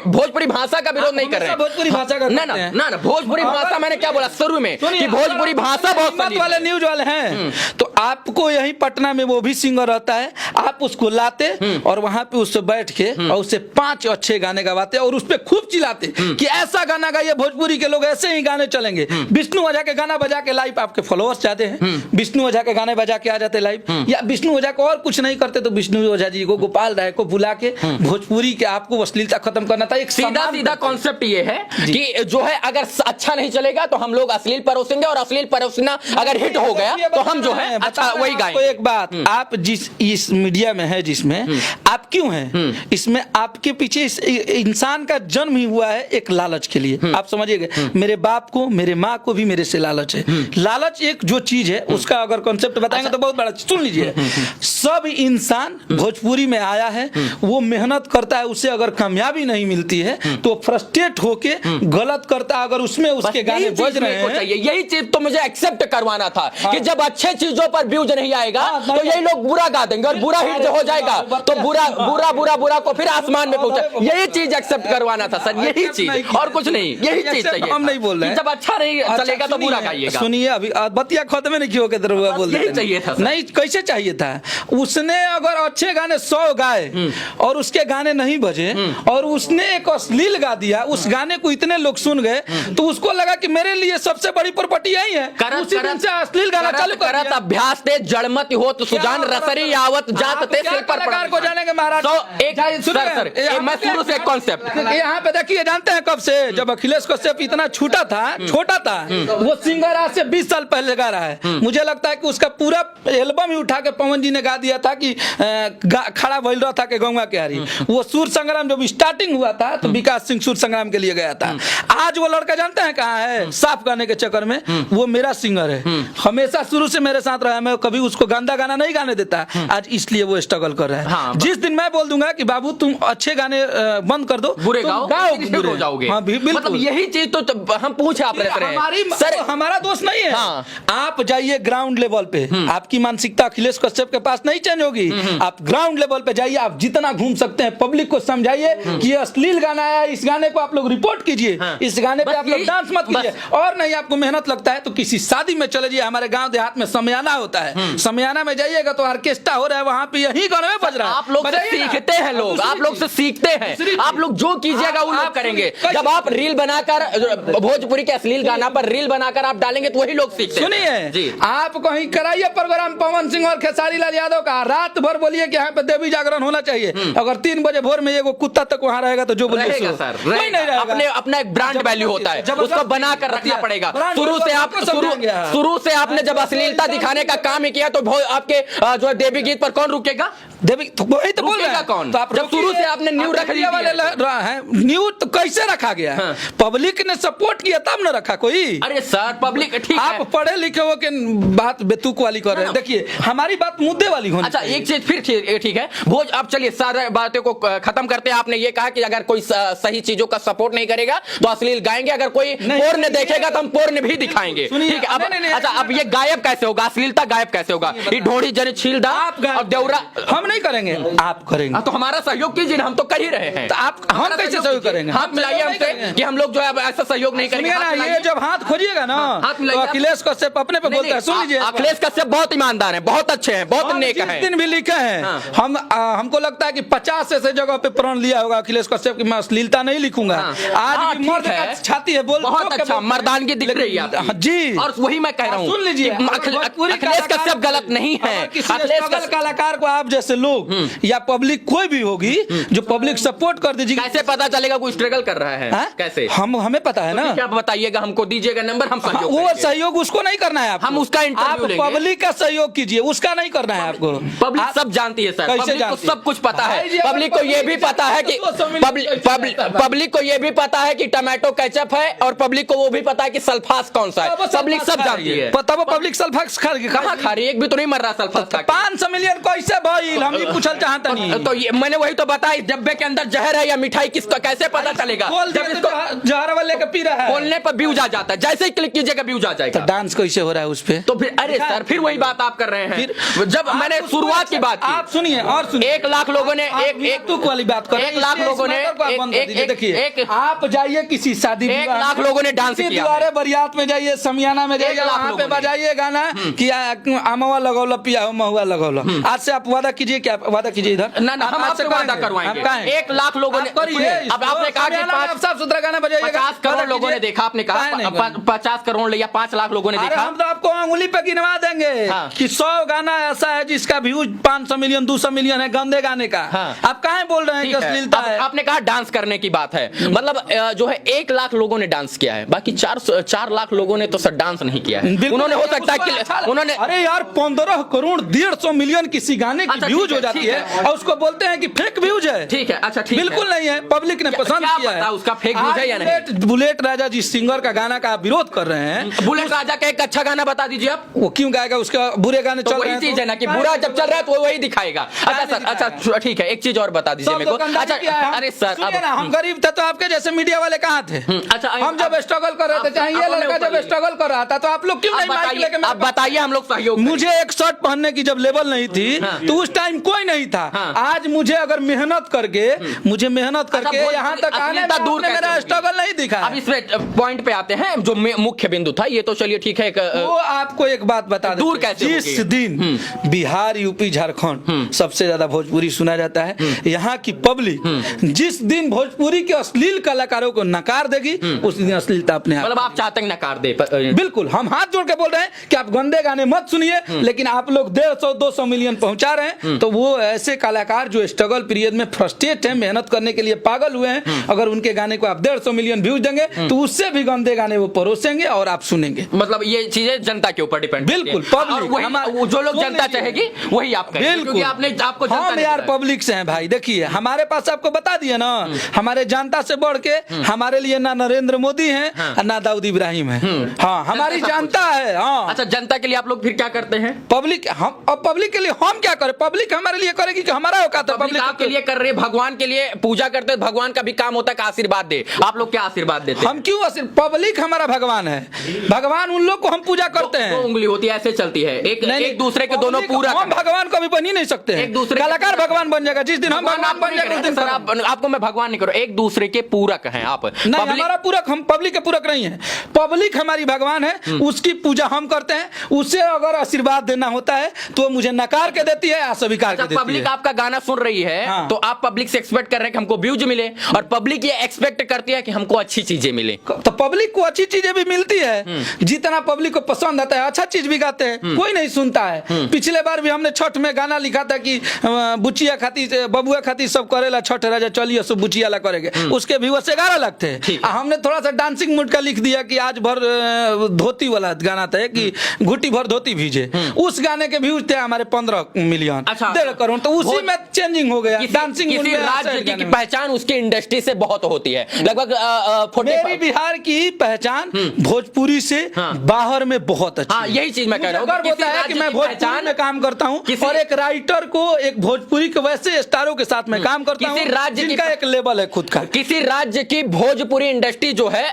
भोजपुरी भाषा का विरोध नहीं कर रहे हैं। भोजपुरी भाषा का ना ना ना ना, भोजपुरी भाषा मैंने क्या बोला शुरू में कि भोजपुरी भाषा बहुत हिम्मत वाले न्यूज वाले हैं, तो आपको यही पटना में वो भी सिंगर रहता है, आप उसको लाते और वहां पे उससे बैठ के और उससे 5 अच्छे गाने गवाते और उस पे खूब चिल्लाते कि ऐसा गाना गाइए, भोजपुरी के लोग ऐसे ही गाने चलेंगे। विष्णु ओझा के गाना बजा के लाइव, आपके फॉलोअर्स जाते हैं, विष्णु ओझा के गाने बजा के आ जाते लाइव, या विष्णु ओझा को और कुछ नहीं करते तो विष्णु ओझा जी को, गोपाल राय को बुला के भोजपुरी के आपको अश्लीलता खत्म करना था। एक सीधा सीधा कॉन्सेप्ट ये है कि जो है अगर अच्छा नहीं चलेगा तो हम लोग अश्लील परोसेंगे, और अश्लील परोसना अगर हिट हो गया तो हम जो है अच्छा वही गाएंगे। एक बात, आप जिस इस मीडिया में है जिसमें आप क्यों हैं, इसमें आपके पीछे इस इंसान का जन्म ही हुआ है एक लालच के लिए। आप समझिएगा, मेरे बाप को, मेरे माँ को भी मेरे से लालच है। लालच एक जो चीज है उसका अगर कॉन्सेप्ट बताएंगे तो बहुत बड़ा। सुन लीजिए, सब इंसान भोजपुरी में आया है, वो मेहनत करता है, उसे अगर कामयाबी नहीं मिलती है तो फ्रस्ट्रेट होके गलत करता है। अगर उसमें उसके गाने बज रहे हैं, यही चीज तो मुझे एक्सेप्ट करवाना था कि जब अच्छे चीजों पर व्यूज नहीं आएगा तो यही लोग बुरा गा देंगे, और बुरा हिट हो जाएगा तो बुरा बुरा बुरा बुरा को फिर आसमान में पहुंचा। यही चीज एक्सेप्ट करवाना था सर, यही चीज और कुछ नहीं। यही चीज चाहिए। हम नहीं बोल रहे हैं जब अच्छा नहीं चलेगा तो बुरा गाइएगा। सुनिए, अभी बतिया खत्म नहीं क्यों के तरह बोल यही चाहिए था सर। नहीं, कैसे चाहिए था? उसने अगर अच्छे गाने 100 गाए और उसके गाने नहीं बजे और उसने एक अश्लील गा दिया, उस गाने को इतने लोग सुन गए तो उसको लगा कि मेरे लिए सबसे बड़ी प्रॉपर्टी यही है। उसी दिन से अश्लील गाना चालू कर करत दिया। अभ्यास ते जड़मत होत सुजान रसरी आवत जात ते सिर पर कलाकार को जानेंगे महाराज। तो एक सर मैं शुरू से कॉन्सेप्ट यहाँ पे देखिए, जानते हैं कब से? जब अखिलेश कश्यप इतना छोटा था, वो सिंगर आज से 20 साल पहले गा रहा है। मुझे लगता है कि उसका पूरा एल्बम ही उठा के पवन जी ने गा दिया था कि खड़ा बोल रहा था कि गंगा के हारी। वो सुर संग्राम जब स्टार्टिंग हुआ था तो विकास सिंह सुर संग्राम के लिए गया था। आज वो लड़का जानते हैं कहाँ है? साफ गाने के चक्कर में वो मेरा सिंगर है, हमेशा शुरू से मेरे साथ रहा है। मैं कभी उसको गंदा गाना नहीं गाने देता। आज इसलिए वो स्ट्रगल कर रहा है। हाँ, जिस दिन मैं बोल दूंगा कि बाबू तुम अच्छे गाने बंद कर दो, बुरे तुम गाओ हो जाओगे। हाँ, मतलब यही चीज तो हम पूछे आप रहते हैं सर, हमारा दोस्त नहीं है। हाँ। आप जाइए ग्राउंड लेवल पे, आपकी मानसिकता अखिलेश कश्यप के पास नहीं चेंज होगी। आप ग्राउंड लेवल पे जाइए, आप जितना घूम सकते हैं पब्लिक को समझाइए कि ये अश्लील अश्लील गाना आया, इस गाने को आप लोग रिपोर्ट कीजिए, हाँ। इस गाने पे बस आप लोग यही- डांस मत कीजिए। बस। और नहीं आपको मेहनत लगता है तो किसी शादी में चले जाइए, हमारे गांव देहात में समयाना होता है, समयाना में जाइएगा तो ऑर्केस्ट्रा हो रहा है, वहां पे यही गाने में बज रहा है। आप लोग से बजाइए ना। सीखते हैं लोग, दूसरी आप लोग से चीज- सीखते हैं, दूसरी चीज- आप लोग जो कीजिएगा वो लोग आप- करेंगे। कैसे- जब आप रील बनाकर भोजपुरी के अश्लील गाना पर रील बनाकर आप डालेंगे तो वही लोग सीखते हैं। सुनिए जी, आप कहीं कराइए प्रोग्राम पवन सिंह और खेसारी लाल यादव का, रात भर बोलिए कि यहाँ पे देवी जागरण होना चाहिए, अगर 3 बजे भोर में एगो कुत्ता तक वहाँ रहेगा तो जो बोलिए रहेगा सो। सर, कोई रहेगा। नहीं रहेगा। अपने अपना एक ब्रांड वैल्यू होता है, जबरदस्ती- उसको बनाकर रखना पड़ेगा। ब्रांड शुरू से वैल्यू आप आपको समझाएंगे आप। शुरू से आपने जब अश्लीलता दिखाने का काम ही किया तो आपके जो है देवी गीत पर कौन रुकेगा? देवी तो वही तो बोल रहे रुकेगा हैं कौन? तो आप जब रोकिए। शुरू से आपने न्यू आप रख दी मीडिया वाले हैं न्यू तो कैसे रखा गया है? हाँ। पब्लिक ने सपोर्ट किया तब न रखा कोई। अरे सर पब्लिक ठीक है। आप पढ़े लिखे हो के बात बेतुक वाली कर रहे हैं। देखिए हमारी बात मुद्दे वाली होनी अच्छा चाहिए। एक चीज फिर ठीक है भोज, अब चलिए सारे बातों को खत्म करते हैं। आपने ये कहा कि अगर कोई सही चीजों का सपोर्ट नहीं करेगा तो अश्लील गाएंगे, अगर कोई नहीं, पोर्न नहीं, देखेगा तो हम पोर्न भी दिखाएंगे। सुनिए, ठीक है अब नहीं, नहीं, अच्छा अब ये गायब कैसे होगा? अश्लीलता गायब कैसे होगा? ये ढोड़ी जन छीलदा आप और देवरा हम नहीं करेंगे, आप करेंगे। तो हमारा सहयोग कीजिए ना, हम तो कर ही रहे हैं। तो आप हम हमारा कैसे सहयोग कीजिए। करेंगे? हाथ मिलाइए हम हमसे करेंगे। कि हम लोग जो है अब ऐसा सहयोग नहीं करेंगे। सुनिए ना, हाथ ये मिलाइए। जब हाथ खोजिएगा ना हाथ तो मिलाइए। अखिलेश कश्यप अपने पे बोलता है। सुन लीजिए अखिलेश कश्यप बहुत ईमानदार हैं, बहुत अच्छे हैं, बहुत हम नेक जिस हैं। दिन भी लिखे हैं हाँ। हमको लगता है कि 50 ऐसे जगह पे प्रण लिया होगा अखिलेश कश्यप की मैं अश्लीलता नहीं लिखूंगा। हाँ, आज भी मर्द ठीक का है। छाती है बोल बहुत ठोक के अच्छा बोलते हैं। मर्दानगी दिख रही है आपकी। हाँ, जी और वही मैं कह रहा हूँ सुन लीजिए कि अखिलेश कश्यप गलत नहीं है। अगर किसी अखिलेश स्ट्रगल कश्यप कलाकार को आप जैसे लोग या पब्लिक कोई भी होगी जो पब्लिक सपोर्ट कर दीजिए। कैसे पता चलेगा कोई स्ट्रगल कर रहा है? हाँ? कैसे? हमें पता है ना। ठीक है, आप बताइएगा, हमको दीजिएगा नंबर, हम सहयोग वो करेंगे। सहयोग उसको नहीं करना है आपको। हम उसका इंटरव्यू आप लेंगे। पब्लिक का सहयोग कीजिए, उसका नहीं करना है आपको। पब्लिक आप- सब जानती है सर, कैसे पब्लिक को जानती है? सब कुछ पता है। भाई जी, पब्लिक को ये भी पता है कि पब्लिक को ये भी पता है कि टमाटो केचप है, और पब्लिक को वो भी पता है कि सल्फास कौन सा है। पब्लिक सब जानती है। तब पब्लिक सल्फाक्स खा कहाँ खा रही है? एक भी तो नहीं मर रहा सल्फास खा के। 500 मिलियन कैसे भइल हम ये पूछल चाहता नहीं। तो ये मैंने वही तो बताया, इस डब्बे के अंदर जहर है या मिठाई, किसका कैसे पता चलेगा? बोल जब दिया इसको तो जहर वाले का पी रहा है। बोलने पर व्यूज आ जाता है, जैसे ही क्लिक कीजिएगा व्यूज आ तो जाएगा। डांस कैसे हो रहा है उस पे? तो फिर अरे सर फिर वही बात आप कर रहे हैं। जब मैंने आप शुरुआत की बात आप सुनिए और सुनिए। 1 लाख लोगों ने एक तुक वाली बात कर रहे हैं। 1 लाख इसलिए लोगों इस ने मैटर को आप बंद कर दीजिए। देखिए आप जाइए किसी शादी 1 विवाह लाख में, लोगों ने डांस किसी किया द्वारे बरियात में जाइए, समियाना में जाइए, 1 लाख वहाँ पे लोगों ने। बजाइए गाना कि आमवा लगौला पिया महुआ लगौला। आज से आप वादा कीजिए कि आप वादा कीजिए इधर। ना हम आज आपसे से वादा करेंगे। करवाएंगे। आप कहें? 1 लाख लोगों ने आप करिए। अब आपने कहा कि समियाना में आप साफ सुथरा गाना बजाइएगा। 50 करोड़ लोगों ने देखा, आपने कहा 50 करोड़ या 5 लाख लोगों ने अरे देखा। हम तो आपको अंगुली पे गिनवा देंगे हाँ। कि 100 गाना ऐसा है जिसका व्यूज 500 मिलियन 200 मिलियन है गंदे गाने का। हाँ। आप काहे बोल रहे हैं कि ठीक है। अश्लीलता है? आपने कहा डांस करने की बात है, मतलब जो है 1 लाख लोगों ने डांस किया है, बाकी 4 लाख लोगों ने तो सर डांस नहीं किया है। बिल्कुल उन्होंने हो नहीं, सकता है उसको कि अच्छा उन्होंने अरे यार 15 करोड़ 150 मिलियन किसी गाने की अच्छा, व्यूज ठीक हो है, जाती ठीक है है। और उसको बोलते हैं कि फेक व्यूज है। ठीक है, अच्छा ठीक है। बिल्कुल नहीं है, पब्लिक ने पसंद क्या किया पता है। उसका फेक व्यूज है या नहीं? बुलेट राजा जिस सिंगर का गाना का आप विरोध कर रहे हैं, बुलेट राजा का एक अच्छा गाना बता दीजिए आप। वो क्यों गाएगा? उसका बुरे गाने तो चल रहे वही हैं चीज है ना कि बुरा जब चल रहा है तो वही दिखाएगा। अच्छा नहीं सर, दिखाएगा। अच्छा ठीक है, एक चीज और बता दीजिए सब मेरे को। दुकानदारी अच्छा किया है। अरे सर सुनिए ना, हम गरीब थे तो आपके जैसे मीडिया वाले कहाँ थे? अच्छा हम जब स्ट्रगल कर रहे थे, चाहे ये लड़का जब स्ट्रगल कर रहा था तो आप लोग क्यों नहीं माइक लेके मेरे आप बताइए, हम लोग सहयोग मुझे एक शर्ट पहनने की जब लेवल नहीं थी हाँ। तो उस टाइम कोई नहीं था। हाँ। आज मुझे अगर मेहनत करके अच्छा, यहाँ तक आने में दूर आपने मेरा स्ट्रगल नहीं दिखा अब है। इस पॉइंट पे आते हैं जो मुख्य बिंदु था, ये तो चलिए ठीक है। वो आपको एक बात बता दें, दूर कैसे जिस होगी? दिन बिहार यूपी झारखंड सबसे ज्यादा भोजपुरी सुना जाता है, यहाँ की पब्लिक जिस दिन भोजपुरी के अश्लील कलाकारों को नकार देगी उस दिन अश्लीलता अपने आप। मतलब आप चाहते हैं नकार दे बिल्कुल, हम हाथ जोड़ के बोल रहे हैं कि आप गंदे गाने मत सुनिए, लेकिन आप लोग 150-200 मिलियन पहुंचा रहे हैं तो वो ऐसे कलाकार जो स्ट्रगल पीरियड में फ्रस्ट्रेट है, मेहनत करने के लिए पागल हुए हैं, अगर उनके गाने को आप 150 मिलियन व्यूज देंगे तो उससे भी गंदे गाने वो परोसेंगे और आप सुनेंगे। मतलब ये चीजें जनता के ऊपर डिपेंड बिल्कुल, public, वो जो लोग जनता चाहेगी वही आप करेंगे, बिल्कुल। क्योंकि आपने आपको जनता हम ने यार बताया। पब्लिक से हैं भाई। देखिए हमारे पास आपको बता दिए ना, हमारे जनता से बढ़ के हमारे लिए ना नरेंद्र मोदी है हाँ। ना दाऊद इब्राहिम है। हाँ, हमारी जनता है। हाँ, अच्छा, जनता के लिए आप लोग फिर क्या करते हैं? पब्लिक, हम अब पब्लिक के लिए हम क्या करें? पब्लिक हमारे लिए करेगी कि हमारा औकात है? पब्लिक आपके लिए कर रही है, भगवान के लिए पूजा करते हैं, भगवान का भी काम होता है कि आशीर्वाद दे। आप लोग क्या आशीर्वाद देते हैं? हम क्यों पब्लिक हमारा भगवान है, भगवान उन लोग को हम पूजा करते हैं। दो उंगली होती है, ऐसे चलती है, एक दूसरे के दोनों पूरा। हम भगवान को भी बन ही नहीं सकते, एक दूसरे कलाकार भगवान बन जाएगा जिस दिन हम भगवान बन जाएगा उस दिन। सर आपको मैं भगवान नहीं करो, एक दूसरे के पूरक हैं आप। नहीं, हमारा पूरक, हम पब्लिक के पूरक नहीं है। पब्लिक हमारी भगवान है, उसकी पूजा हम करते हैं। उससे अगर आशीर्वाद देना होता है तो मुझे नकार के देती है या स्वीकार के देती है। पब्लिक आपका गाना सुन रही है, हाँ। तो आप पब्लिक से एक्सपेक्ट कर रहे हैं कि हमको व्यूज मिले, और पब्लिक ये एक्सपेक्ट करती है कि हमको अच्छी चीजें मिले। तो पब्लिक को अच्छी चीजें भी मिलती है, जितना पब्लिक को पसंद आता है अच्छा चीज भी गाते हैं, कोई नहीं सुनता है। पिछले बार भी हमने छठ में गाना लिखा था कि बुचिया खाती बबुआ खाती सब करेला छठ राजा चलिए सब बुचिया ला करेंगे, उसके व्यूअर्स 11 लाख थे। हमने थोड़ा सा डांसिंग मूड का लिख दिया कि आज भर धोती वाला गाना था कि घुटी भर धोती भीजे, उस गाने के व्यूज थे हमारे 15 मिलियन, 1.5 करोड़। तो उसी में चेंजिंग हो गया। डांसिंग किसी राज्य की पहचान उसकी इंडस्ट्री से बहुत होती है, लगभग मेरी बिहार की पहचान भोजपुरी से बाहर में बहुत अच्छी। हाँ, यही चीज मैं कह रहा हूँ। गर्व होता है कि मैं भोजपुरी में काम करता हूँ और एक राइटर को, एक भोजपुरी के वैसे स्टारों के साथ में काम करता हूँ जिनका एक लेवल है खुद का। किसी राज्य की भोजपुरी इंडस्ट्री जो है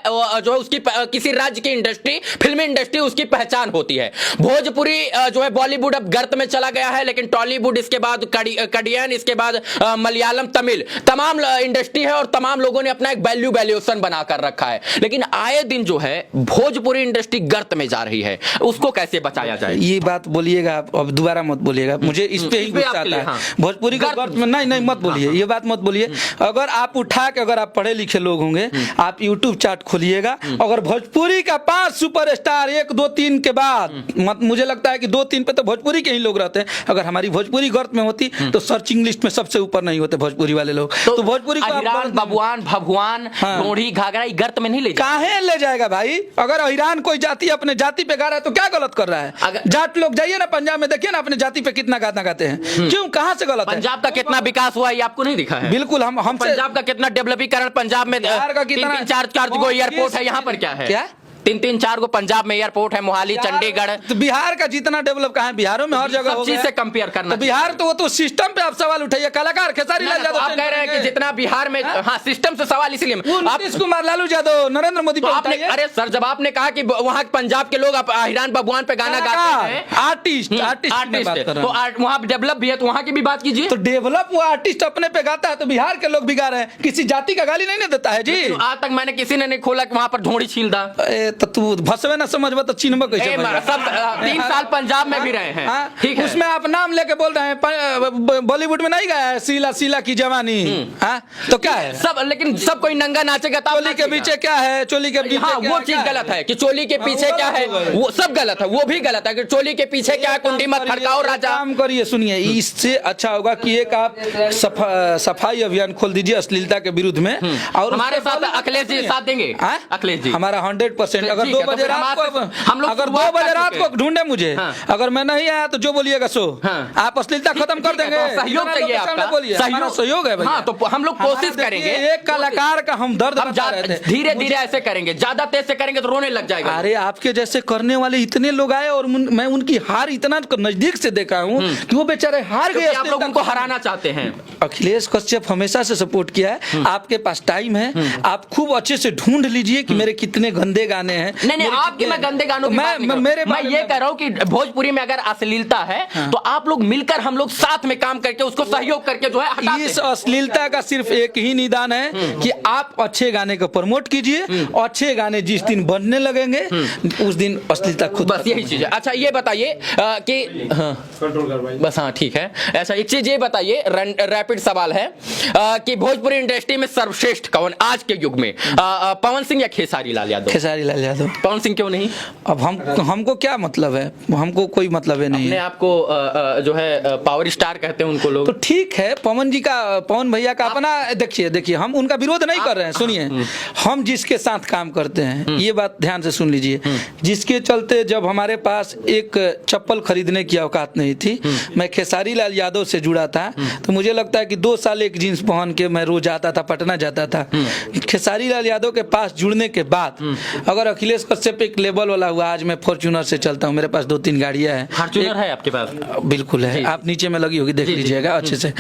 उसकी किसी राज्य की इंडस्ट्री, फिल्मी इंडस्ट्री उसकी पहचान होती है। भोजपुरी जो है बॉलीवुड अब गर्त में चला गया है, लेकिन टॉलीवुड, इसके बाद कडियन, इसके बाद मलयालम, तमिल, तमाम इंडस्ट्री है और तमाम लोगों ने अपना एक वैल्यूएशन बनाकर रखा है। लेकिन आए दिन जो है भोजपुरी इंडस्ट्री गर्त में जा रही है, उसको कैसे बचाया जाए? ये बात बोलिएगा आप, अब दोबारा मत बोलिएगा, मुझे इस पे ही गुस्सा आता है। भोजपुरी का गर्त में नहीं मत बोलिए, ये बात मत बोलिए। अगर आप उठा के, अगर आप पढ़े लिखे लोग होंगे, आप यूट्यूब चार्ट खोलिएगा, अगर भोजपुरी का 5 सुपरस्टार 1 2 3 के बाद, मुझे लगता है कि 2 3 पे तो भोजपुरी के ही लोग रहते हैं। अगर हमारी भोजपुरी गर्त में होती तो सर्चिंग लिस्ट में सबसे ऊपर नहीं होते भोजपुरी वाले लोग। तो भोजपुरी को बबुआन, भभुआन, ढोढ़ी, घाघरा गर्त में नहीं ले काहे ले जाएगा भाई? अगर ईरान कोई जाति अपने जाति पे गा रहा है तो क्या गलत कर रहा है? जाट लोग जाइए ना पंजाब में, देखिए ना अपने जाति पे कितना गाना गाते हैं, क्यों, कहां से गलत है? पंजाब का कितना विकास हुआ है ये आपको नहीं दिखा है? बिल्कुल, हम पंजाब का कितना डेवलपीकरण, पंजाब में 3-4 गो एयरपोर्ट है, यहाँ पर क्या है? क्या 3-4 गो पंजाब में एयरपोर्ट है, मोहाली, चंडीगढ़। तो बिहार का जितना डेवलप कहाँ है? बिहारों में हर जगह हो चीज से कंपेयर करना। तो बिहार तो वो तो सिस्टम पे आप सवाल उठाइए। कलाकार खेसारी लाल यादव आप कह रहे हैं कि जितना बिहार में, हाँ सिस्टम से सवाल, इसलिए नीतीश कुमार, लालू यादव, नरेंद्र मोदी पे उठाइए। अरे सर, जब आपने कहा कि वहाँ पंजाब के लोग हिरान बबुआन पे गाना गाते हैं, आर्टिस्ट तो वहाँ डेवलप भी है, तो वहाँ की भी बात कीजिए। तो डेवलप वो आर्टिस्ट अपने पे गाता है तो बिहार के लोग भी गा रहे हैं, किसी जाति का गाली नहीं देता है जी। आज तक मैंने किसी ने नहीं खोला कि वहाँ पर ढोड़ी छील दा। तो तू भसवे ना समझबा तो चिन्हबा कैसे? सब 3 साल पंजाब में भी रहे हैं, ठीक है। उसमें आप नाम लेके बोल रहे हैं, बॉलीवुड में नहीं गाया है शीला शीला की जवानी, तो क्या है सब? लेकिन सब कोई नंगा नाचेगा, चोली के पीछे क्या है, चोली के पीछे, हाँ वो चीज गलत है कि चोली के पीछे क्या है, वो सब गलत है, वो भी गलत है कि चोली के पीछे क्या है, कुंडी मत खड़काओ राजा। काम करिए, सुनिए, इससे अच्छा होगा कि एक आप सफाई अभियान खोल दीजिए अश्लीलता के विरुद्ध में, और हमारे साथ अखिलेश जी साथ देंगे। अखिलेश जी हमारा 100%। अगर 2 बजे रात को ढूंढे मुझे, अगर मैं नहीं आया तो जो बोलिएगा सो, आप अश्लीलता खत्म कर देंगे। सहयोग चाहिए आपका, सहयोग है भैया। तो हम लोग कोशिश करेंगे। एक कलाकार का हम दर्द धीरे धीरे ऐसे करेंगे, ज्यादा तेज से करेंगे तो रोने लग जाएगा। अरे आपके जैसे करने वाले इतने लोग आए और मैं उनकी हार इतना नजदीक से देखा हूँ कि वो बेचारे हार गए। आप लोग उनको हराना चाहते हैं। अखिलेश कश्यप हमेशा से सपोर्ट किया है। आपके पास टाइम है, आप खूब अच्छे से ढूंढ लीजिए कि मेरे कितने गंदे गाने हैं। नहीं, आपके मैं गंदे गानों की बात नहीं कर रहा हूं। मैं ये कह रहा हूं कि भोजपुरी में अगर अश्लीलता है तो आप लोग मिलकर, हम लोग साथ में काम करके उसको सहयोग करके जो है हटाते हैं। इस अश्लीलता का सिर्फ एक ही निदान है कि आप अच्छे गाने को प्रमोट कीजिए। अच्छे गाने जिस दिन बनने लगेंगे उस दिन अश्लीलता खुद, बस यही चीज है। अच्छा ये बताइए कि बस हाँ ठीक है। ऐसा एक चीज ये बताइए, रैपिड सवाल है कि भोजपुरी इंडस्ट्री में सर्वश्रेष्ठ कौन आज के युग में, पवन सिंह या खेसारी लाल यादव? खेसारी लाल यादव। पवन सिंह क्यों नहीं? अब हमको क्या मतलब है, हमको कोई मतलब है नहीं। अपने आपको जो है पावर स्टार कहते हैं उनको लोग, तो ठीक है, पवन भैया का अपना, देखिए हम उनका विरोध नहीं कर रहे हैं। सुनिए, हम जिसके साथ काम करते हैं, ये बात ध्यान से सुन लीजिए, जिसके चलते जब हमारे पास एक चप्पल खरीदने की औकात नहीं थी, मैं खेसारी लाल यादव से जुड़ा था, तो मुझे लगता है कि 2 साल एक जींस पहन के मैं रोज आता था, पटना जाता था। खेसारी लाल यादव के पास जुड़ने के बाद अगर अखिलेश कश्यप एक लेवल वाला हुआ, आज मैं फॉर्च्यूनर से चलता हूँ, मेरे पास 2-3 गाड़ियां हैं। फॉर्च्यूनर है आपके पास? बिल्कुल है, आप नीचे में लगी होगी, देख लीजिएगा अच्छे से।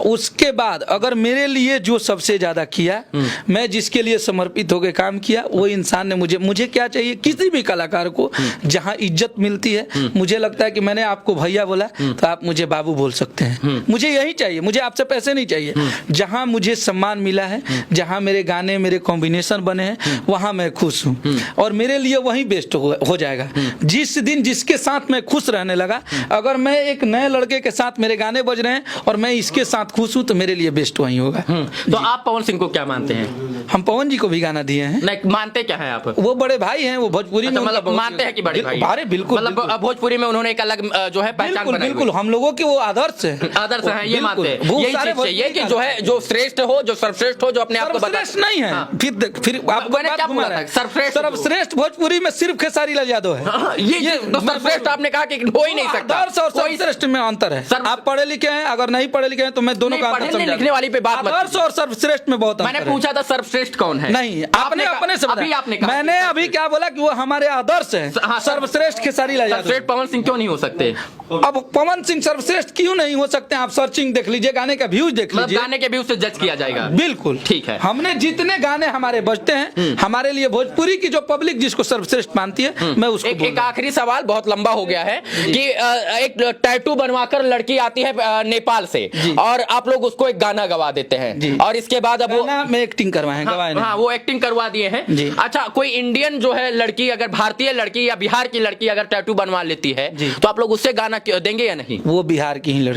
उसके बाद अगर मेरे लिए जो सबसे ज्यादा किया, मैं जिसके लिए समर्पित होकर काम किया, वो इंसान ने मुझे क्या चाहिए, किसी भी कलाकार को जहाँ इज्जत मिलती है, मुझे लगता है कि मैंने आपको भैया बोला तो आप मुझे बाबू बोल सकते हैं, मुझे यही चाहिए, मुझे आपसे पैसे नहीं चाहिए। जहाँ मुझे सम्मान मिला है, जहाँ मेरे गाने मेरे कॉम्बिनेशन बने हैं, वहाँ मैं खुश हूँ और मेरे लिए वही बेस्ट हो जाएगा। जिस दिन जिसके साथ मैं खुश रहने लगा, अगर मैं एक नए लड़के के साथ मेरे गाने बज रहे हैं और मैं इसके साथ खुश हूँ, तो मेरे लिए बेस्ट वही होगा। तो आप पवन सिंह को क्या मानते हैं? हम पवन जी को भी गाना दिए हैं। नहीं, मानते क्या है आप? वो बड़े भाई हैं, वो भोजपुरी में मतलब मानते हैं कि बड़े भाई? अरे बिल्कुल, मतलब भोजपुरी में उन्होंने एक अलग जो है पहचान बनाई। बिल्कुल, हम लोगों की वो आदर्श है, आदर्श है, ये मानते हैं। यही चीज चाहिए कि जो है, जो श्रेष्ठ हो, जो सर्वश्रेष्ठ हो, जो अपने आप को सर्वश्रेष्ठ नहीं है। फिर आपको मैंने क्या बोला था? सर्वश्रेष्ठ भोजपुरी में सिर्फ खेसारी लाल यादव है। ये सर्वश्रेष्ठ आपने कहा कि हो ही नहीं सकता। आदर्श और सर्वश्रेष्ठ में अंतर है। आप पढ़े लिखे हैं, अगर नहीं पढ़े लिखे हैं तो मैं दोनों का अंतर समझा। लिखने वाली पे बात मत। आदर्श और सर्वश्रेष्ठ में बहुत अंतर है। मैंने पूछा था सर्वश्रेष्ठ कौन है? नहीं, आपने अपने से अभी आपने कहा। मैंने अभी क्या बोला कि वो हमारे आदर्श है। सर्वश्रेष्ठ खेसारी लाल यादव। सर्वश्रेष्ठ पवन सिंह क्यों नहीं हो सकते? अब पवन सिंह सर्वश्रेष्ठ क्यों नहीं हो सकते? आप सर्चिंग देख लीजिए, गाने का व्यूज देख लीजिए, गाने के व्यूज से जज किया जाएगा। बिल्कुल ठीक है। हमने जितने गाने हमारे बजते हैं, हमारे लिए भोजपुरी की जो पब्लिक जिसको सर्वश्रेष्ठ मानती है, मैं उसको एक आखिरी सवाल, बहुत लंबा हो गया है, कि एक टैटू बनवाकर लड़की आती है नेपाल से और आप लोग उसको एक गाना गवा देते हैं और इसके बाद अब वो में एक्टिंग करवाएं, गवाएं। हाँ, वो एक्टिंग करवा दिए हैं। अच्छा, कोई इंडियन जो है लड़की, अगर भारतीय लड़की या बिहार की लड़की अगर टैटू बनवा लेती है, तो आप लोग उससे गाना देंगे या नहीं? वो बिहार की ही लड़की